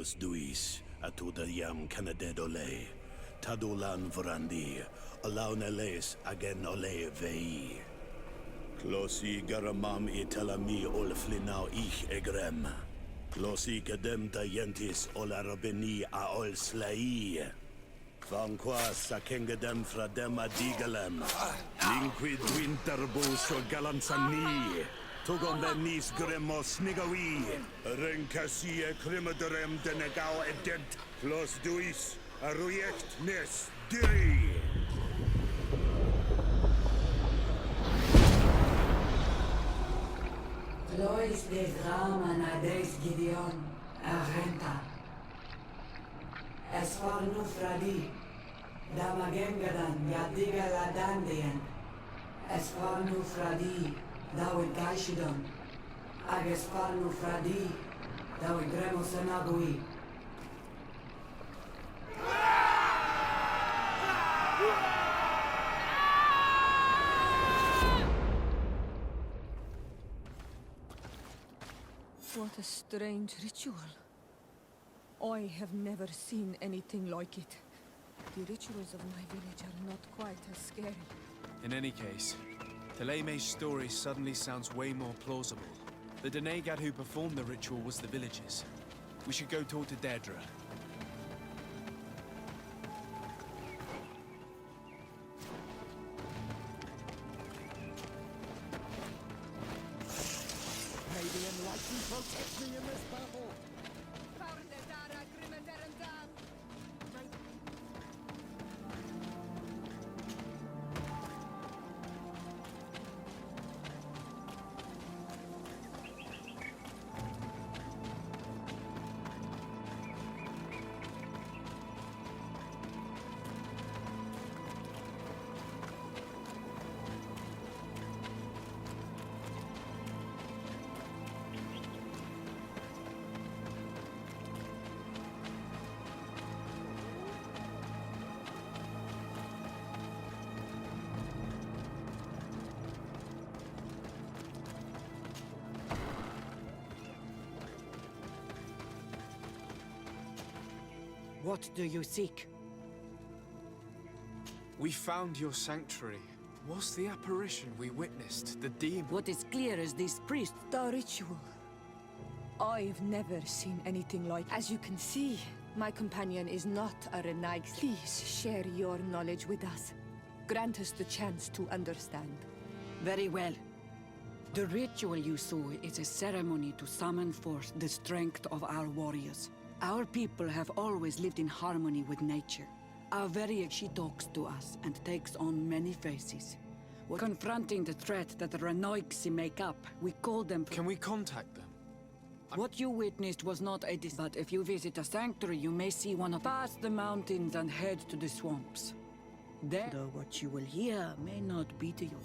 Close duis, atuda yam canadedole. Tadulan vrandi, alauneles agen ole vei. Closi garamam italami olflinau ich egrem. Closi cadem tayentis olarabeni a ol slai. Vanqua sakengedem fradem adigalem. Linquid winterbus o galansani. Tugom benis gremos nigawi. Renkasi e crimaderem denegao edent. Clos duis, aruyect nes diri. Lois des Raman ades Gideon, Arenta. Esfarnu fradi, Damagengadan, Yadiga ladandian. Esfarnu fradi, Dawe Gaishidon. Agesfarnu fradi, Dawe Gremosanagui. What a strange ritual. I have never seen anything like it. The rituals of my village are not quite as scary. In any case, Teleme's story suddenly sounds way more plausible. The Denegad who performed the ritual was the villagers. We should go talk to Dedra. May the Enlightened protect me in this battle! What do you seek? We found your sanctuary. Was the apparition we witnessed the demon? What is clear is this priest. The ritual. I've never seen anything like. As you can see, my companion is not a Renai. Please share your knowledge with us. Grant us the chance to understand. Very well. The ritual you saw is a ceremony to summon forth the strength of our warriors. Our people have always lived in harmony with nature. Our very she talks to us and takes on many faces. Confronting the threat that the Renoixi make up, we call them... Can we contact them? What you witnessed was not a but if you visit a sanctuary, you may see one of past the mountains and head to the swamps. Then, though what you will hear may not be to you.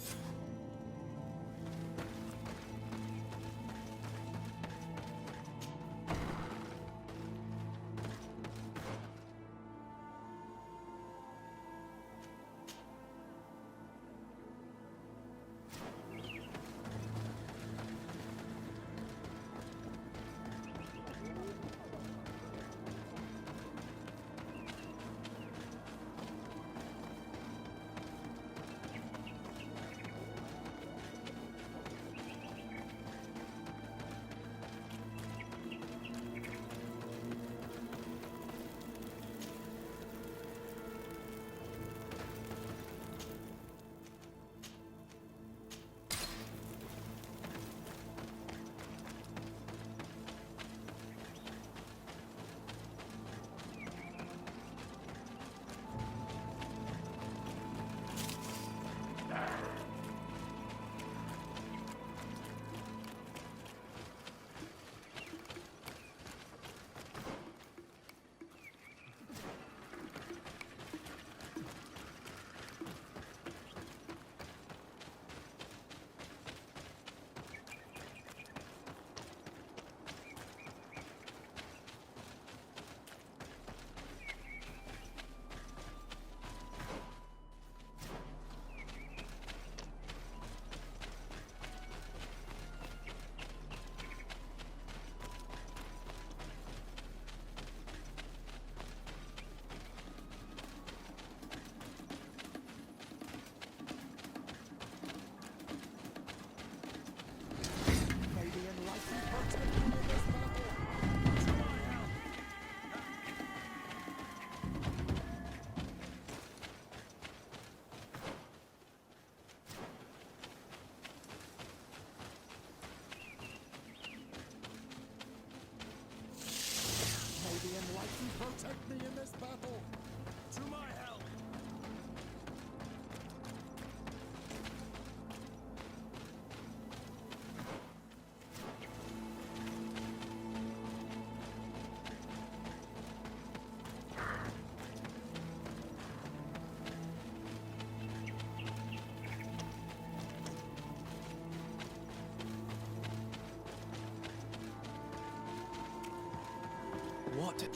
What?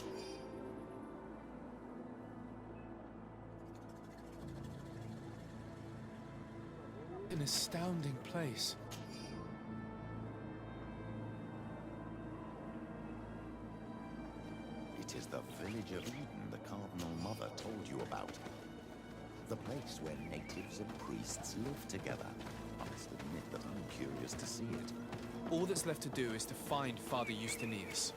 An astounding place. It is the village of Eden the Cardinal Mother told you about. The place where natives and priests live together. I must admit that I'm curious to see it. All that's left to do is to find Father Justinius.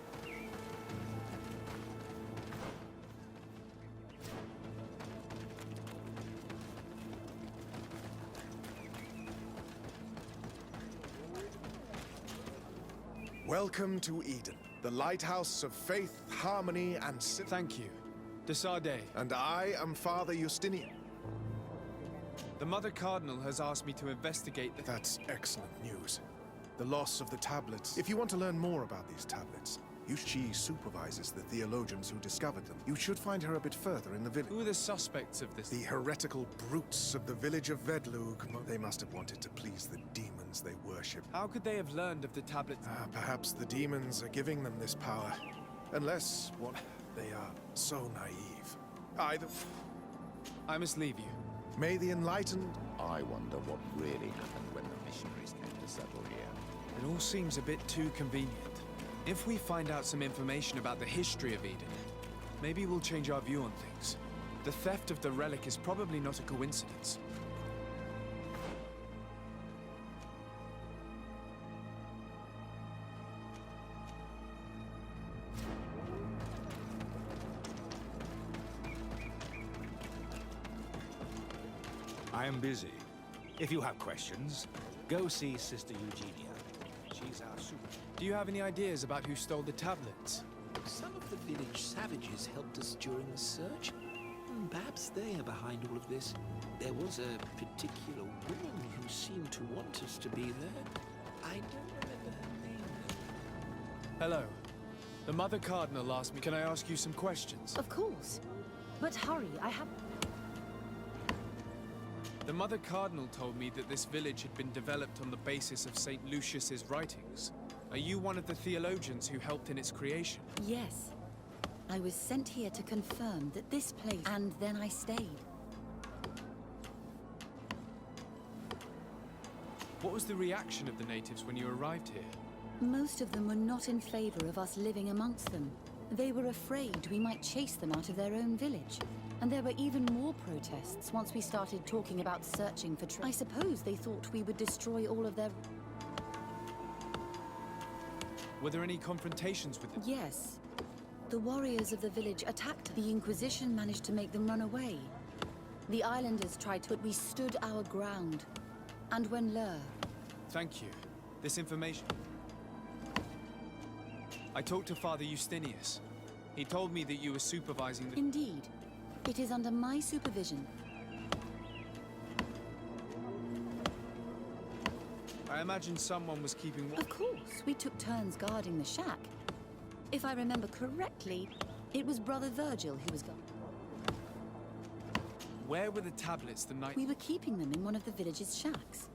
Welcome to Eden, the lighthouse of faith, harmony, and Thank you. Desarde. And I am Father Justinian. The Mother Cardinal has asked me to investigate the... That's excellent news. The loss of the tablets. If you want to learn more about these tablets, she supervises the theologians who discovered them. You should find her a bit further in the village. Who are the suspects of this? The heretical brutes of the village of Vedlug. They must have wanted to please the demons they worship. How could they have learned of the tablets? Perhaps the demons are giving them this power. Unless, what, they are so naive. Either... I must leave you. May the enlightened... I wonder what really happened when the missionaries came to settle here. It all seems a bit too convenient. If we find out some information about the history of Eden, maybe we'll change our view on things. The theft of the relic is probably not a coincidence. I am busy. If you have questions, go see Sister Eugenia. She's our super... Do you have any ideas about who stole the tablets? Some of the village savages helped us during the search. Perhaps they are behind all of this. There was a particular woman who seemed to want us to be there. I don't remember her name. Hello. The Mother Cardinal asked me, can I ask you some questions? Of course. But hurry, I have... The Mother Cardinal told me that this village had been developed on the basis of St. Lucius's writings. Are you one of the theologians who helped in its creation? Yes. I was sent here to confirm that this place... And then I stayed. What was the reaction of the natives when you arrived here? Most of them were not in favor of us living amongst them. They were afraid we might chase them out of their own village. And there were even more protests once we started talking about searching for I suppose they thought we would destroy all of their... Were there any confrontations with them? Yes. The warriors of the village attacked. The Inquisition managed to make them run away. The islanders tried to, but we stood our ground. And when Thank you. This information... I talked to Father Justinius. He told me that you were supervising the... Indeed. It is under my supervision. I imagine someone was keeping... Of course, we took turns guarding the shack. If I remember correctly, it was Brother Virgil who was gone. Where were the tablets the night... We were keeping them in one of the village's shacks.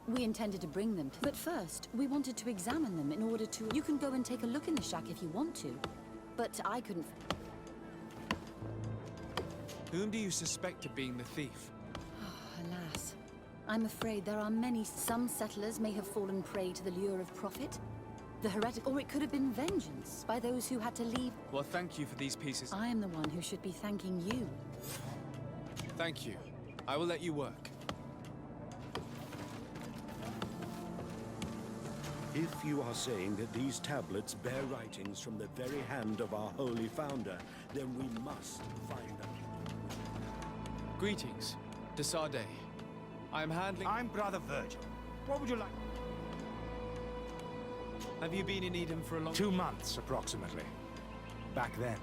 We intended to bring them to... But first, we wanted to examine them in order to... You can go and take a look in the shack if you want to. But I couldn't... Whom do you suspect of being the thief? Alas. I'm afraid there are many. Some settlers may have fallen prey to the lure of profit. The heretic... Or it could have been vengeance by those who had to leave. Well, thank you for these pieces. I am the one who should be thanking you. Thank you. I will let you work. If you are saying that these tablets bear writings from the very hand of our holy founder, then we must find them. Greetings. Desarde. I am handling... I'm Brother Virgil. What would you like? Have you been in Eden for a long... 2 months, approximately. Back then,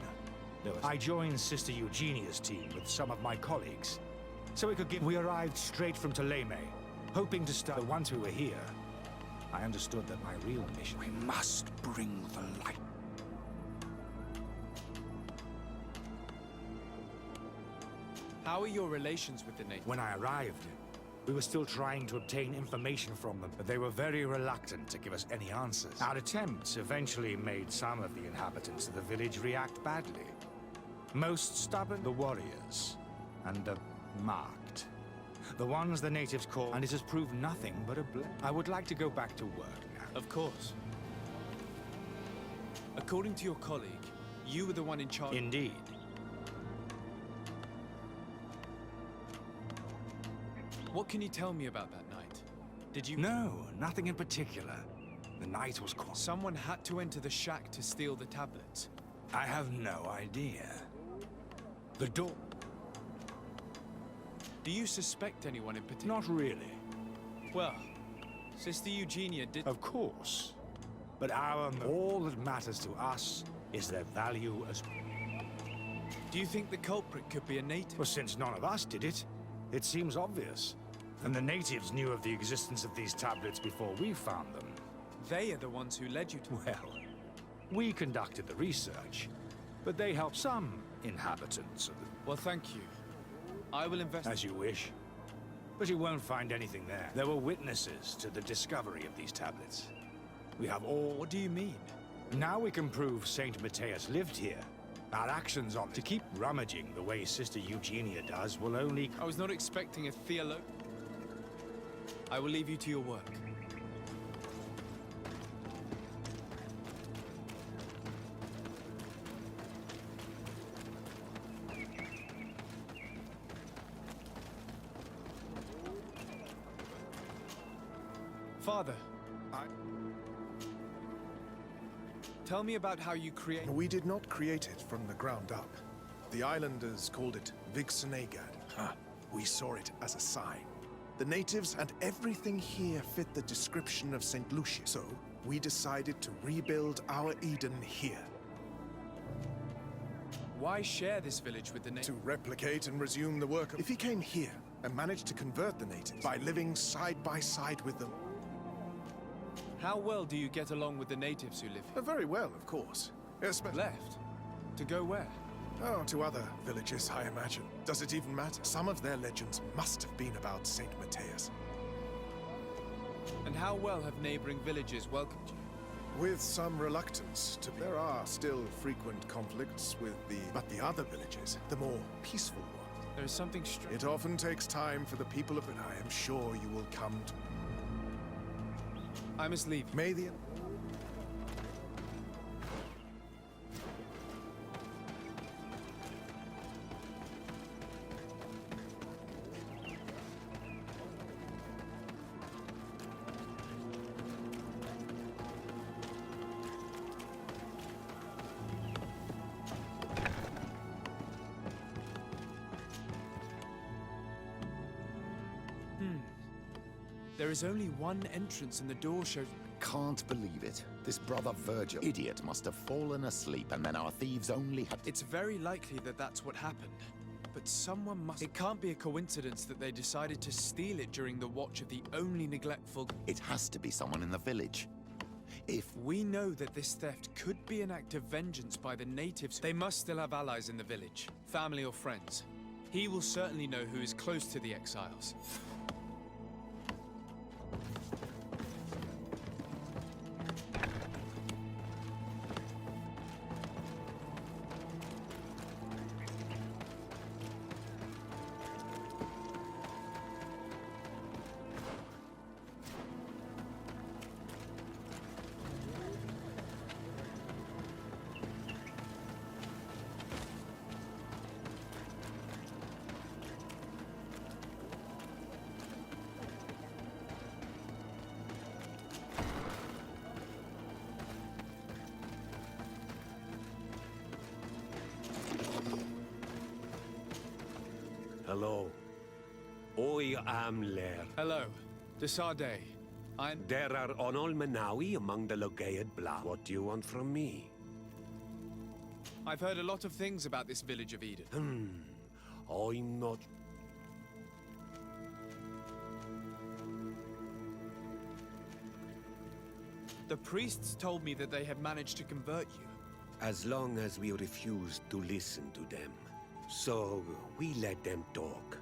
I joined Sister Eugenia's team with some of my colleagues. So we could give... We arrived straight from Ptolemy, hoping to start... But once we were here, I understood that my real mission... We must bring the light. How are your relations with the natives? When I arrived, We were still trying to obtain information from them, but they were very reluctant to give us any answers. Our attempts eventually made some of the inhabitants of the village react badly. Most stubborn, the warriors, and the marked. The ones the natives call, and it has proved nothing but a blessing. I would like to go back to work now. Of course. According to your colleague, you were the one in charge. Indeed. What can you tell me about that night? Did you... No, nothing in particular. The night was quiet. Someone had to enter the shack to steal the tablets. I have no idea. The door... Do you suspect anyone in particular? Not really. Well, Sister Eugenia did... Of course. But all that matters to us is their value as... Do you think the culprit could be a native? Well, since none of us did it, it seems obvious. And the natives knew of the existence of these tablets before we found them. They are the ones who led you to... Well, we conducted the research, but they helped some inhabitants of the... Well, thank you. I will investigate. As you wish. But you won't find anything there. There were witnesses to the discovery of these tablets. We have all... What do you mean? Now we can prove Saint Matthias lived here. Our actions on to keep rummaging the way Sister Eugenia does will only... I was not expecting a theologian. I will leave you to your work. Father, tell me about how you create... We did not create it from the ground up. The islanders called it Vixenagad. We saw it as a sign. The natives and everything here fit the description of St. Lucia. So, we decided to rebuild our Eden here. Why share this village with the natives? To replicate and resume the work of... If he came here and managed to convert the natives by living side by side with them... How well do you get along with the natives who live here? Very well, of course. Left? To go where? Oh, to other villages, I imagine. Does it even matter? Some of their legends must have been about Saint Matthias. And how well have neighboring villages welcomed you? With some reluctance, to be. There are still frequent conflicts with but the other villages, the more peaceful ones. There is something strange. It often takes time for the people of it. I am sure you will come to... I must leave. May the... There is only one entrance and the door shows... Can't believe it. This brother Virgil idiot must have fallen asleep and then our thieves only had... It's very likely that that's what happened. But someone must... It can't be a coincidence that they decided to steal it during the watch of the only neglectful... It has to be someone in the village. If... We know that this theft could be an act of vengeance by the natives. They must still have allies in the village, family or friends. He will certainly know who is close to the exiles. Hello. I am Lair. Hello. Desade. There are Onol Menawi among the Logead Blah. What do you want from me? I've heard a lot of things about this village of Eden. I'm not... The priests told me that they have managed to convert you. As long as we refuse to listen to them. So, we let them talk.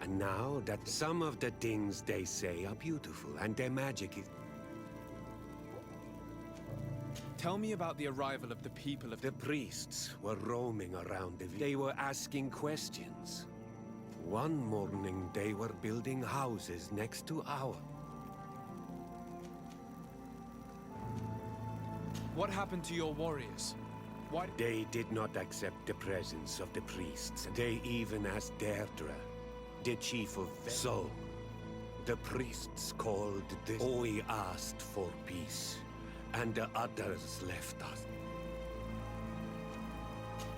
And now that some of the things they say are beautiful, and their magic is... Tell me about the arrival of the people of... The priests were roaming around the village. They were asking questions. One morning, they were building houses next to our... What happened to your warriors? Why... They did not accept the presence of the priests. They even asked Deirdre, the chief of... So, the priests called this... Oi asked for peace, and the others left us.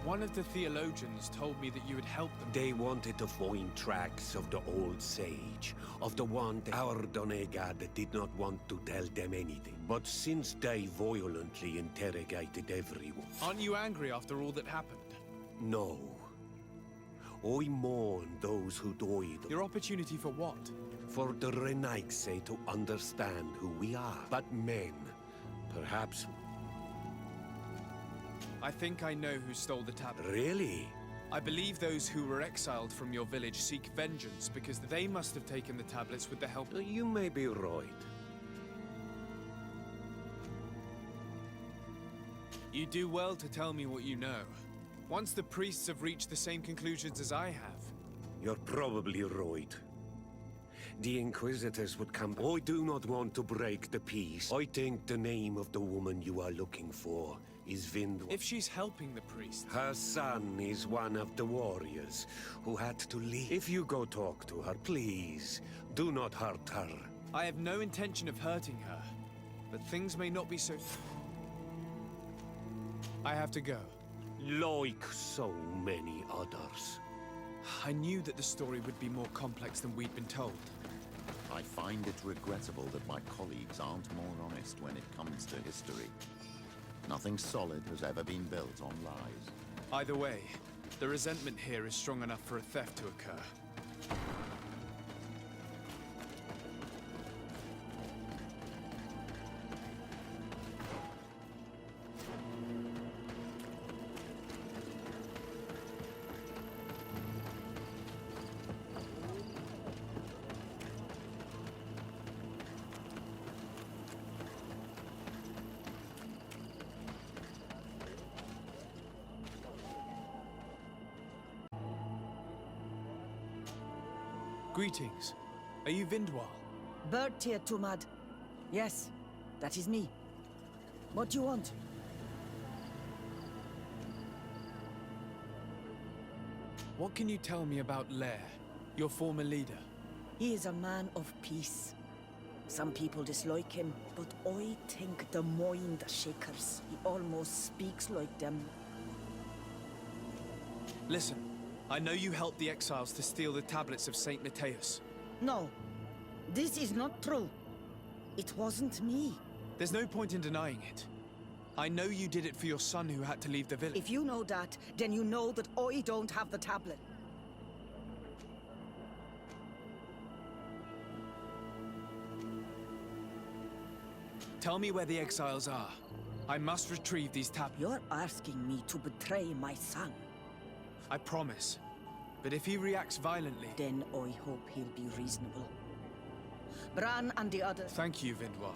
One of the theologians told me that you would help them. They wanted to find tracks of the old sage, of the one that our Donegad did not want to tell them anything. But since they violently interrogated everyone... Aren't you angry after all that happened? No. I mourn those who died. Your opportunity for what? For the Renaigse to understand who we are. But men, perhaps... I think I know who stole the tablet. Really? I believe those who were exiled from your village seek vengeance because they must have taken the tablets with the help... You may be right. You do well to tell me what you know. Once the priests have reached the same conclusions as I have... You're probably right. The Inquisitors would come... I do not want to break the peace. I think the name of the woman you are looking for is Vindwa. If she's helping the priest... Her son is one of the warriors who had to leave. If you go talk to her, please, do not hurt her. I have no intention of hurting her, but things may not be so... I have to go. Like so many others. I knew that the story would be more complex than we'd been told. I find it regrettable that my colleagues aren't more honest when it comes to history. Nothing solid has ever been built on lies. Either way, the resentment here is strong enough for a theft to occur. Greetings. Are you Vindwal? Bertir Tumad. Yes, that is me. What do you want? What can you tell me about Lair, your former leader? He is a man of peace. Some people dislike him, but I think the mind shakers. He almost speaks like them. Listen, I know you helped the exiles to steal the tablets of Saint Matthias. No, this is not true. It wasn't me. There's no point in denying it. I know you did it for your son who had to leave the village. If you know that, then you know that I don't have the tablet. Tell me where the exiles are. I must retrieve these tablets. You're asking me to betray my son. I promise. But if he reacts violently... Then I hope he'll be reasonable. Bran and the others... Thank you, Vindwal.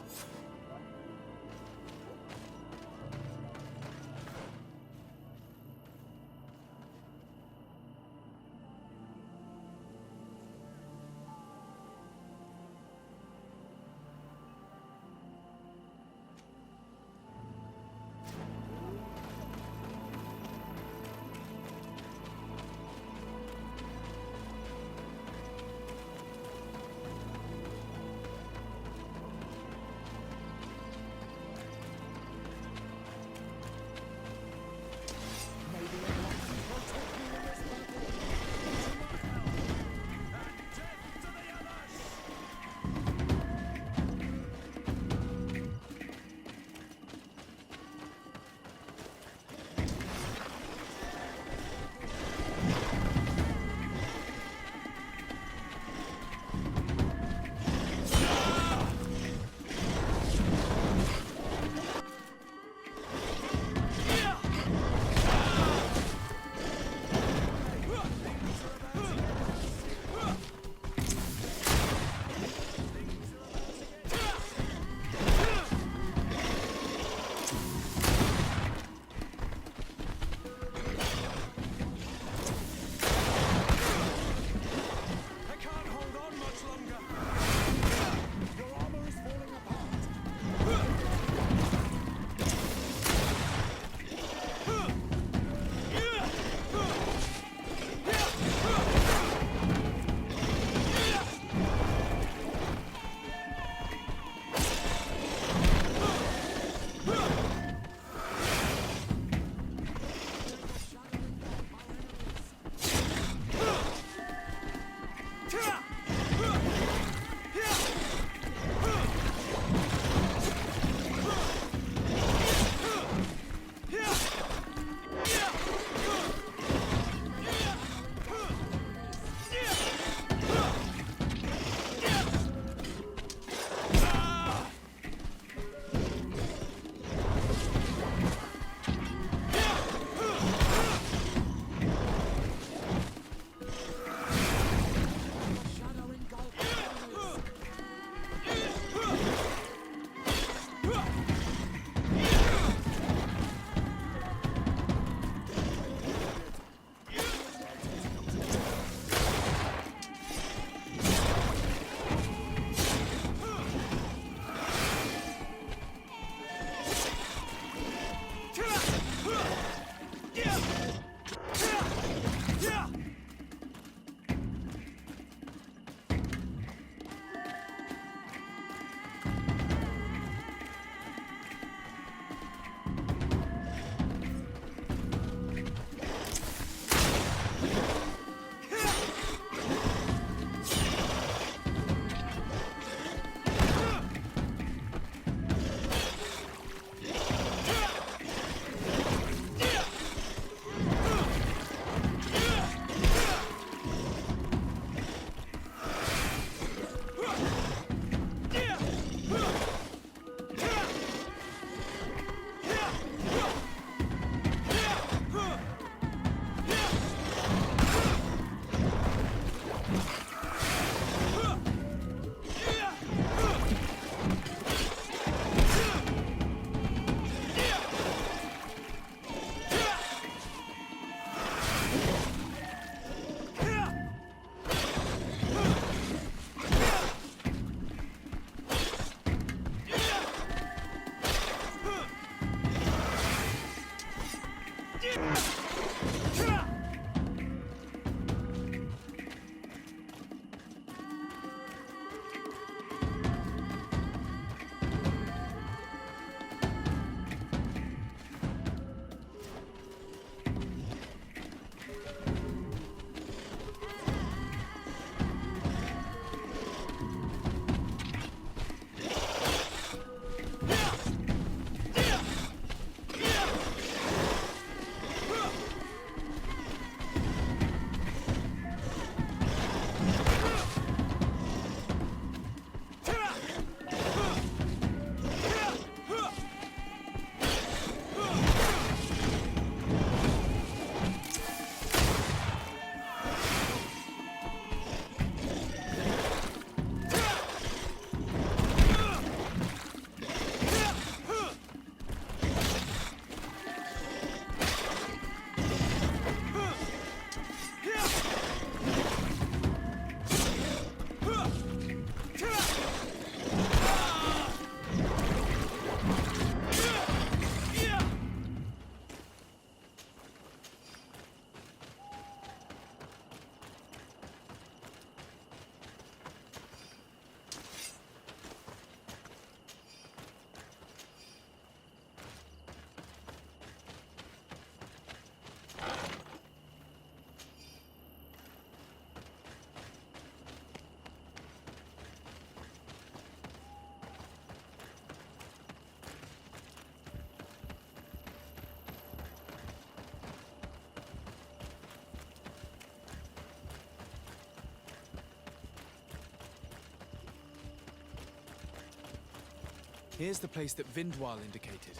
Here's the place that Vindwal indicated.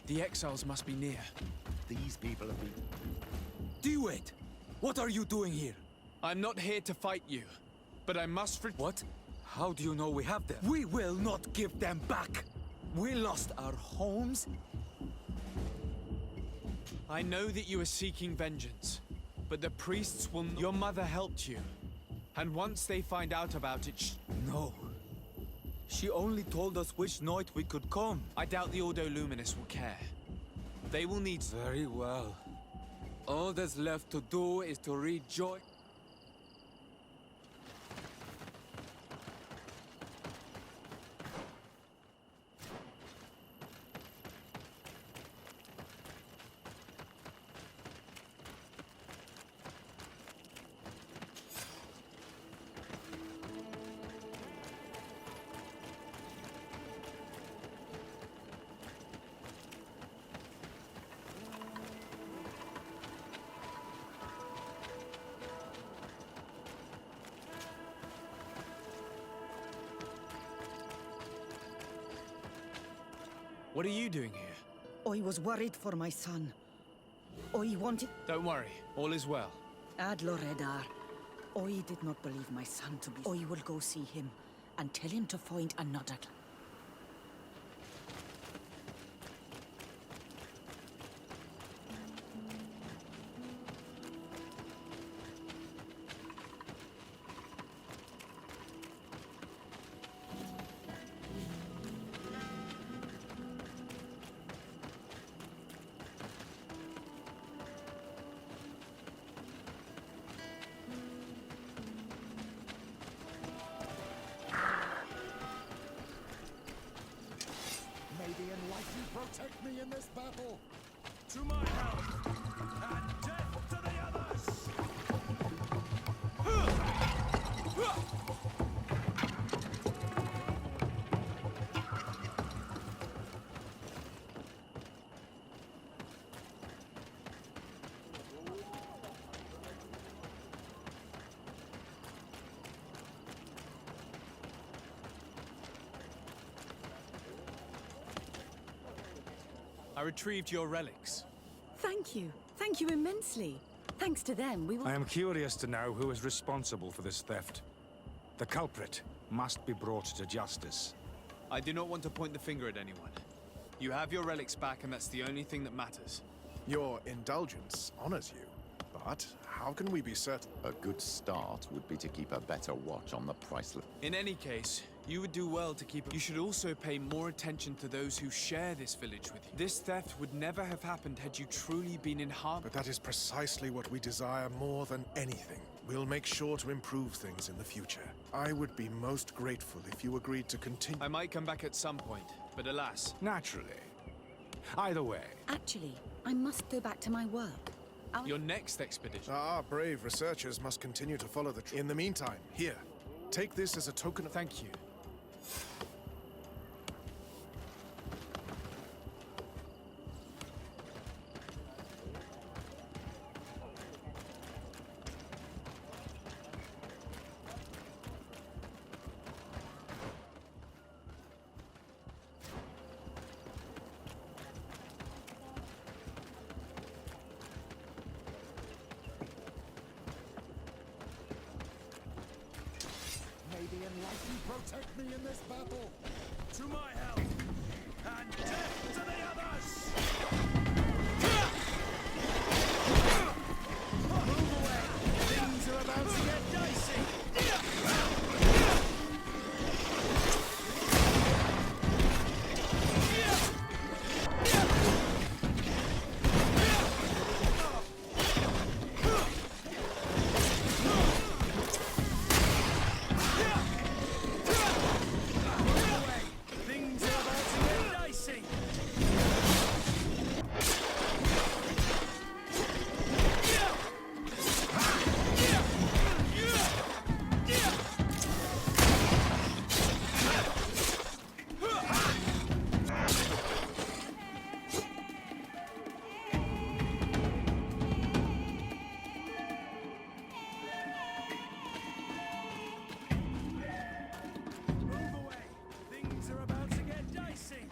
The exiles must be near. These people have been... Wait! What are you doing here? I'm not here to fight you, but I must What? How do you know we have them? We will not give them back! We lost our homes. I know that you are seeking vengeance, but the priests will... Your mother helped you, and once they find out about it, No. She only told us which night we could come. I doubt the Ordo Luminous will care. They will need... Very well. All that's left to do is to rejoice. What are you doing here? I was worried for my son. I wanted... Don't worry, all is well. Ad Loredar. I did not believe my son to be... I will go see him and tell him to find another... May the Enlightened protect me in this battle. To my help, and death to the others! I retrieved your relics. Thank you. Thank you immensely. Thanks to them, we will... I am curious to know who is responsible for this theft. The culprit must be brought to justice. I do not want to point the finger at anyone. You have your relics back, and that's the only thing that matters. Your indulgence honors you, but how can we be certain? A good start would be to keep a better watch on the priceless... In any case, you would do well to keep... You should also pay more attention to those who share this village with you. This theft would never have happened had you truly been in harm. But that is precisely what we desire more than anything. We'll make sure to improve things in the future. I would be most grateful if you agreed to continue. I might come back at some point, but alas... Naturally. Either way. Actually, I must go back to my work. Your next expedition... Our brave researchers must continue to follow the truth. In the meantime, here, take this as a token of... Thank you. May the Enlightened protect me in this battle. To my help, and death to the others! Move away! Things are about to get dicey! missing.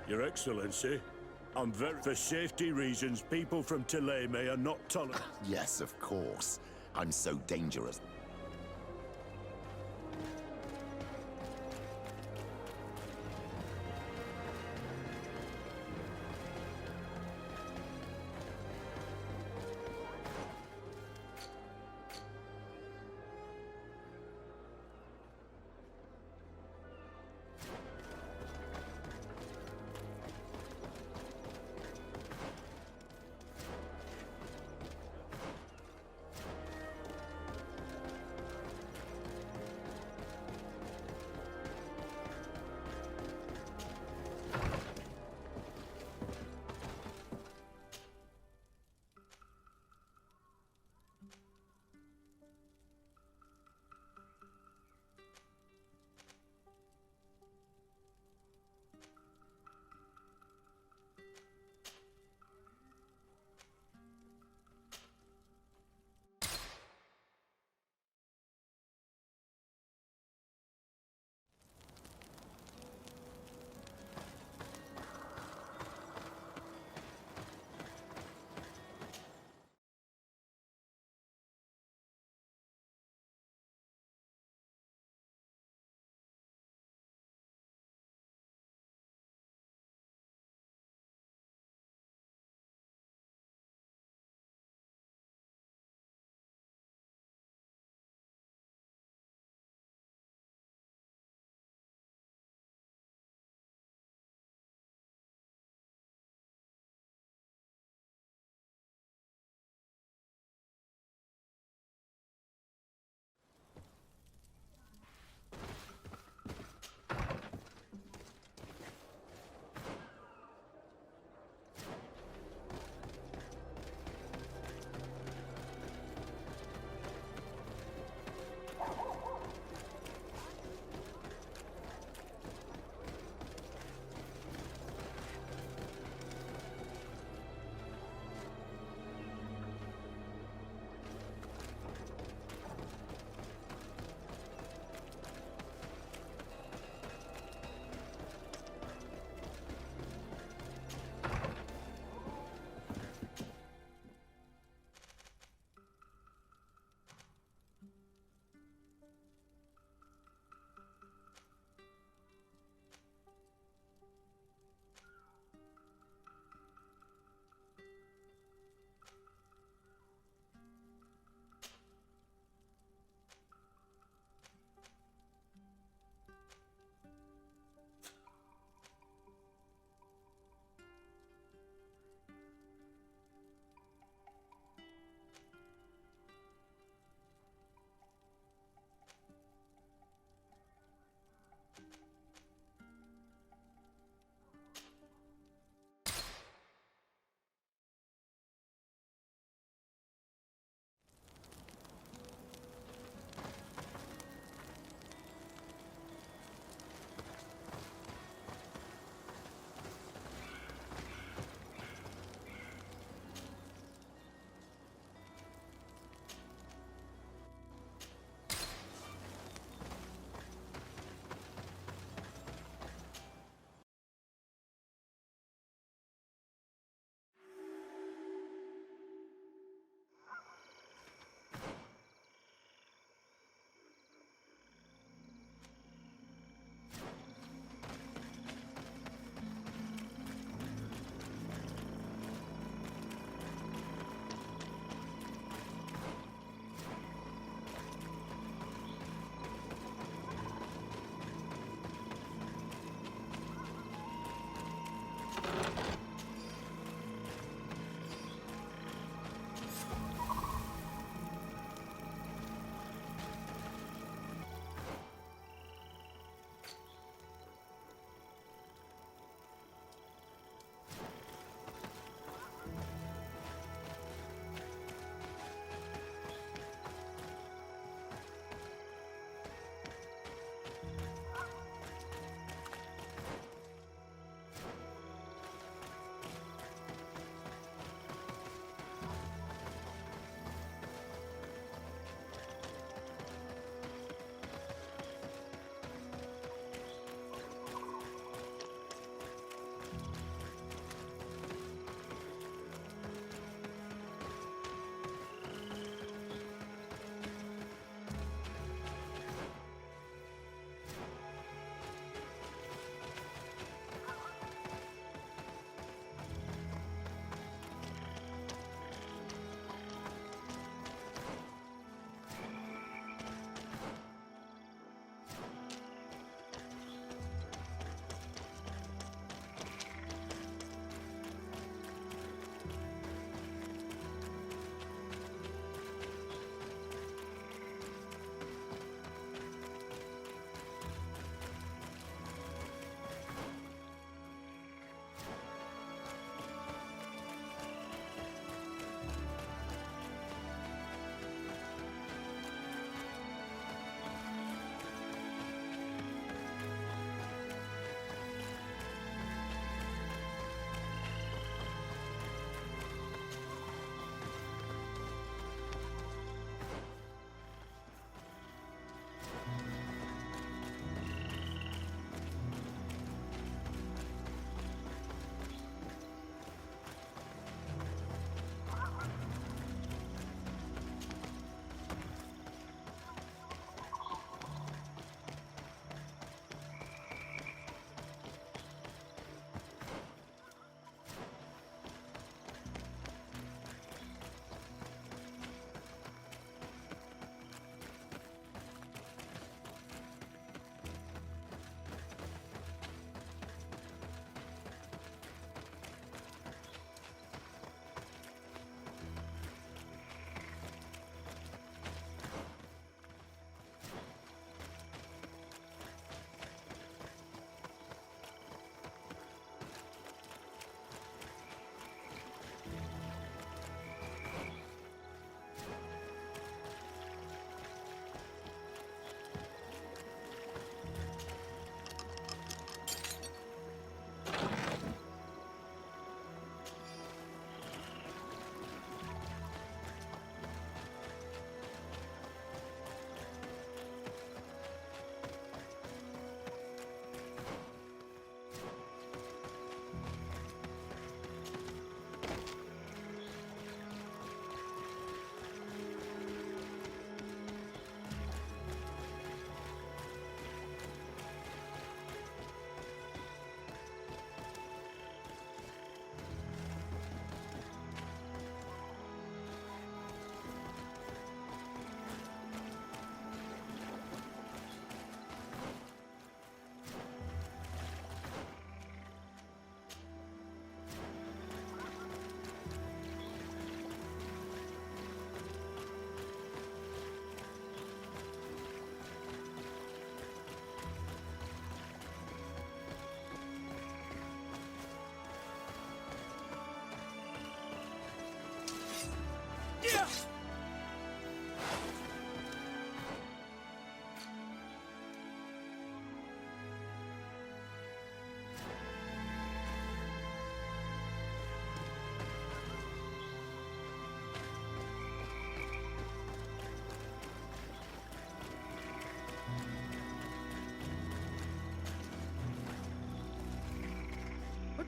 Your Excellency, I'm very... For safety reasons, people from Thélème are not tolerant. Yes, of course. I'm so dangerous.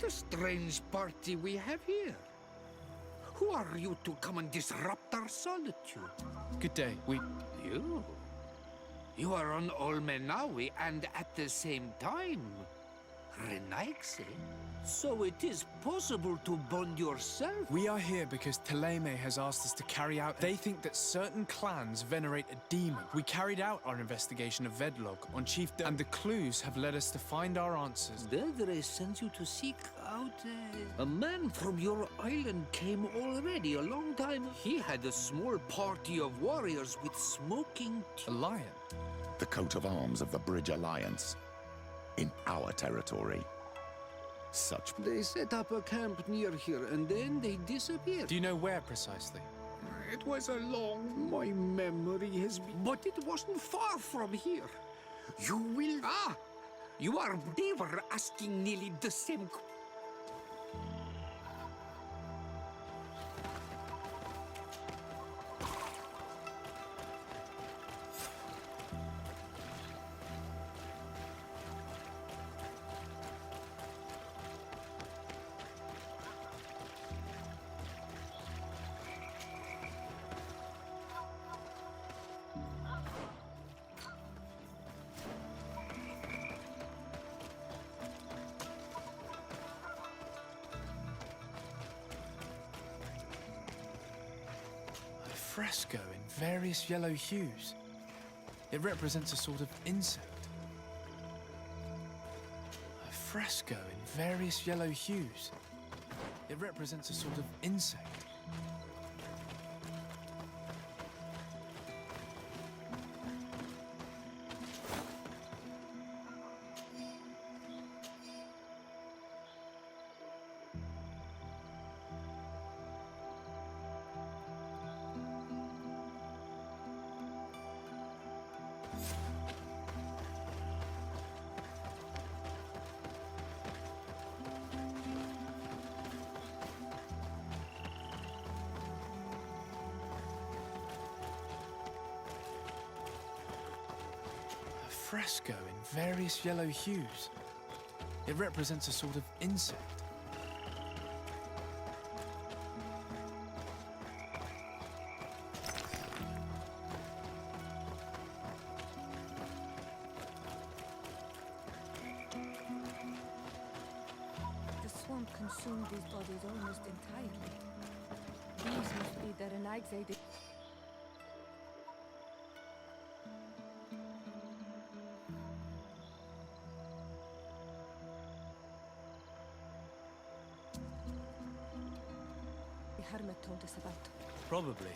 What a strange party we have here. Who are you to come and disrupt our solitude? Good day. You are on Olmenawi and at the same time, Renaigse. So it is possible to bond yourself? We are here because Thélème has asked us to carry out... They think that certain clans venerate a demon. We carried out our investigation of Vedlog on Chief... And the clues have led us to find our answers. Dedre sends you to seek out a man from your island came already a long time. He had a small party of warriors with smoking... A lion? The coat of arms of the Bridge Alliance. In our territory. Such... They set up a camp near here, and then they disappeared. Do you know where precisely? It was a long... My memory has been... But it wasn't far from here. You will... Ah! You are... They were asking nearly the same... Fresco in various yellow hues. It represents a sort of insect. A fresco in various yellow hues. It represents a sort of insect. Fresco in various yellow hues. It represents a sort of insect. The swamp consumed these bodies almost entirely. These must be the Renaigse. Hermit told us about. Probably.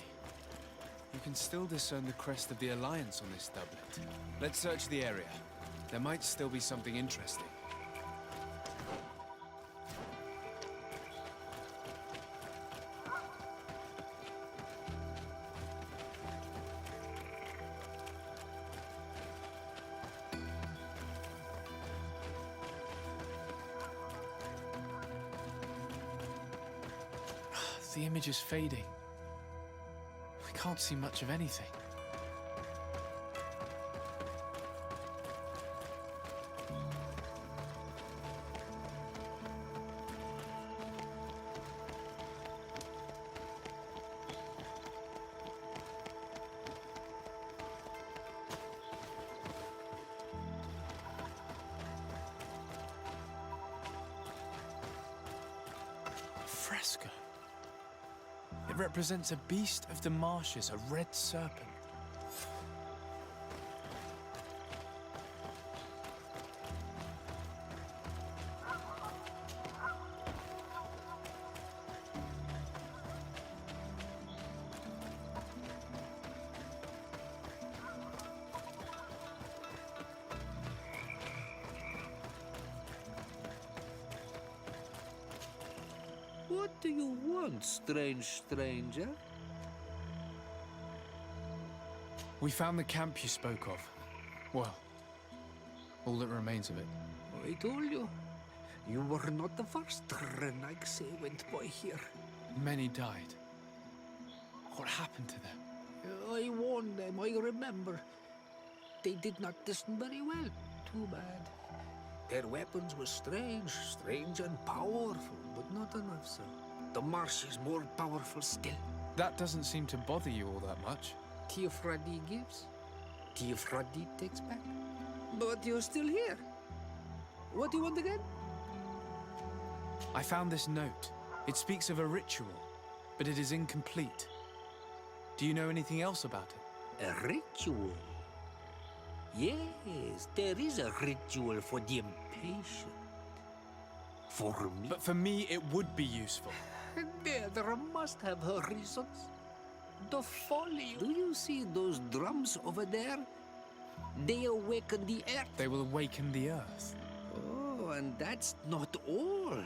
You can still discern the crest of the Alliance on this doublet. Let's search the area. There might still be something interesting. The image is fading. We can't see much of anything. Fresco. It represents a beast of the marshes, a red serpent. What do you want, strange stranger? We found the camp you spoke of. Well, all that remains of it. I told you. You were not the first Renaigse went by here. Many died. What happened to them? I warned them, I remember. They did not listen very well. Too bad. Their weapons were strange and powerful, but not enough, sir. The marsh is more powerful still. That doesn't seem to bother you all that much. Teofradi gives, Teofradi takes back. But you're still here. What do you want again? I found this note. It speaks of a ritual, but it is incomplete. Do you know anything else about it? A ritual? Yes, there is a ritual for the impatient. For me? But for me, it would be useful. There must have her reasons. The folly. Do you see those drums over there? They awaken the earth. They will awaken the earth. Oh, and that's not all.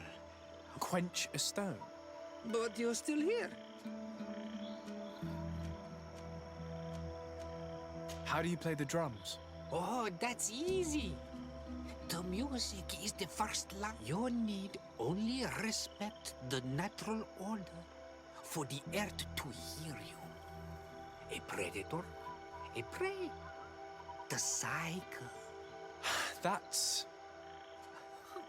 Quench a stone. But you're still here. How do you play the drums? Oh, that's easy. The music is the first line. You need only respect the natural order for the earth to hear you. A predator, a prey. The cycle. That's...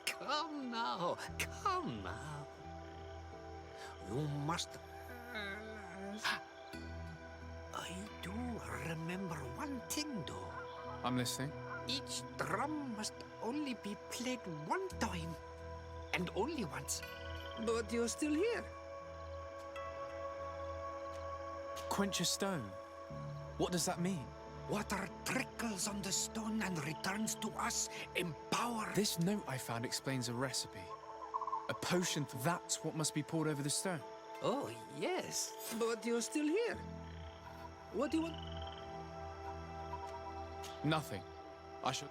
Come now, come now. You must... I do remember one thing, though. I'm listening. Each drum must only be played one time, and only once. But you're still here. Quench a stone. What does that mean? Water trickles on the stone and returns to us, empowered. This note I found explains a recipe. A potion, that's what must be poured over the stone. Oh, yes. But you're still here. What do you want? Nothing. I should...